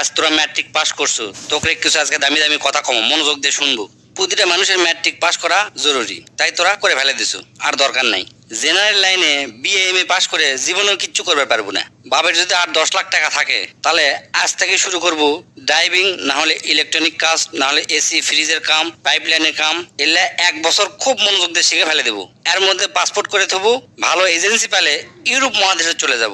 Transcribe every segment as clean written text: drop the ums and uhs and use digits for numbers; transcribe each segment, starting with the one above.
আজ তোরা matric pass করছো, তোকে কিছু আজকে দামি দামি কথা কম মনোযোগ দিয়ে শুনবো। প্রতিটা মানুষের ম্যাট্রিক পাস করা জরুরি, তাই তোরা করে ফেলে দিছো, আর দরকার নাই। জেনারেল লাইনে বিএ এম এ পাস করে জীবনেও কিচ্ছু করতে পারবো না। বাবার যদি আর 10 লাখ টাকা থাকে তাহলে আজ থেকে শুরু করব ড্রাইভিং, না হলে ইলেকট্রনিক কাজ, না হলে এসি ফ্রিজের কাম, পাইপলাইনের কাম। এলে 1 বছর খুব মনোযোগ দিয়ে শিখে ফেলে দেবো। এর মধ্যে পাসপোর্ট করে থবো, ভালো এজেন্সি পেলে ইউরোপ মহাদেশে চলে যাব।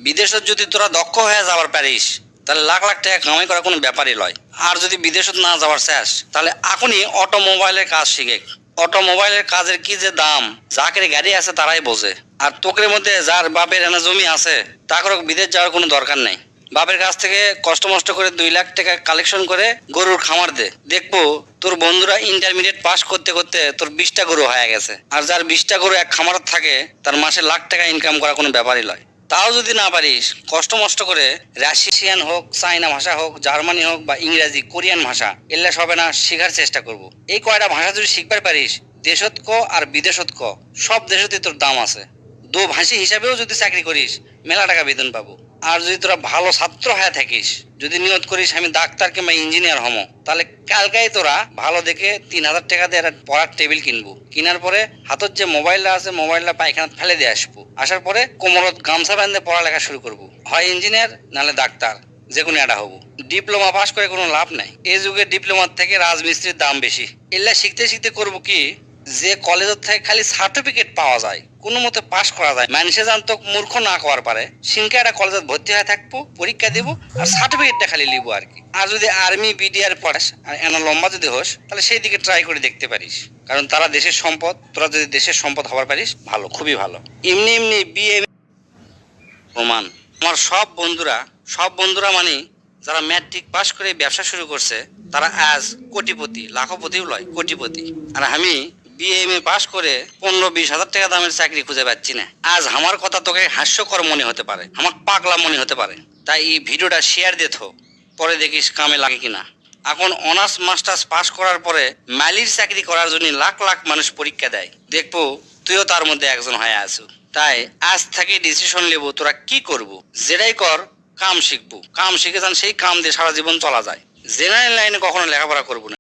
বিদেশে যদি তোরা দক্ষ হয়ে যাবার পারিস তাহলে লাখ লাখ টাকা কামাই করা কোনো ব্যাপারই নয়। আর যদি বিদেশত না যাওয়ার চাস তাহলে এখনই অটোমোবাইলের কাজ শিখে। অটোমোবাইলের কাজের কি যে দাম, যাকের গাড়ি আছে তারাই বোঝে। আর তোকের মধ্যে যার বাপের এনে জমি আছে তাকে বিদেশ যাওয়ার কোনো দরকার নাই। বাপের কাছ থেকে কষ্ট মষ্ট করে 2 লাখ টাকা কালেকশন করে গরুর খামার দে, দেখবো তোর বন্ধুরা ইন্টারমিডিয়েট পাস করতে করতে তোর 20টা গরু হয়ে গেছে। আর যার 20টা গরু এক খামার থাকে তার মাসে লাখ টাকা ইনকাম করা কোনো ব্যাপারই নয়। তাও যদি না পারিস, কষ্ট মষ্ট করে রাশিয়ান হোক, চাইনা ভাষা হোক, জার্মানি হোক বা ইংরেজি কোরিয়ান ভাষা, এগুলা সবে না শেখার চেষ্টা করব। এই কয়টা ভাষা যদি শিখবার পারিস, দেশত ক আর বিদেশত ক সব দেশতেই তোর দাম আছে। দো ভাষী হিসাবেও যদি চাকরি করিস মেলা টাকা বেতন পাবো। আর যদি তোরা ভালো ছাত্র হয়ে থাকিস, যদি নিয়ত করিস আমি ডাক্তার কিংবা ইঞ্জিনিয়ার হমো, তাহলে কালকাই তোরা ভালো দেখে 3,000 টাকা দিয়ে একটা পড়ার টেবিল কিনবো। কেনার পরে হাতত যে মোবাইলটা আছে মোবাইলটা পায়খানা ফেলে দিয়ে আসবো। আসার পরে কোমরত গামছা বাঁধে পড়ালেখা শুরু করবো। হয় ইঞ্জিনিয়ার নাহলে ডাক্তার, যে কোনো একটা হবো। ডিপ্লোমা পাস করে কোনো লাভ নাই। এই যুগে ডিপ্লোমার থেকে রাজমিস্ত্রির দাম বেশি। এগুলা শিখতে শিখতে করবো কি, যে কলেজের থেকে খালি সার্টিফিকেট পাওয়া যায়, কোনো মতে পাস করা যায়, মানুষে জানতো মূর্খ না করার পারে সিনকা একটা কলেজে ভর্তি হয়ে থাকবো, পরীক্ষা দেবো আর সার্টিফিকেটটা খালি লিবো আর কি। আর যদি আর্মি বিডিআর পড়াস আর এনা লম্বা যদি হোস তাহলে সেই দিকে ট্রাই করে দেখতে পারিস, কারণ তারা দেশের সম্পদ। তোরা যদি দেশের সম্পদ হবার পারিস ভালো, খুবই ভালো। এমনি এমনি বিএ প্রমাণ। আমার সব বন্ধুরা মানে যারা ম্যাট্রিক পাস করে ব্যবসা শুরু করছে তারা আজ কোটিপতি, লাখপতিও লয়, কোটিপতি। আর আমি বিএ এম এ পাস করে 15-20 হাজার টাকা দামের চাকরি খুঁজে পাচ্ছি না। আজ আমার কথা তোকে হাস্যকর মনে হতে পারে, আমার পাগলা মনে হতে পারে, তাই এই ভিডিওটা শেয়ার দিত, পরে দেখিস কামে লাগে কিনা। এখন অনার্স মাস্টার্স পাস করার পরে মালির চাকরি করার জন্য লাখ লাখ মানুষ পরীক্ষা দেয়, দেখবো তুইও তার মধ্যে একজন হয়ে আছো। তাই আজ থেকে ডিসিশন নেবো তোরা কি করবো। যেটাই কর, কাম শিখবো, কাম শিখে যান, সেই কাম দিয়ে সারা জীবন চলা যায়। জেনারেল লাইনে কখনো লেখাপড়া করবো না।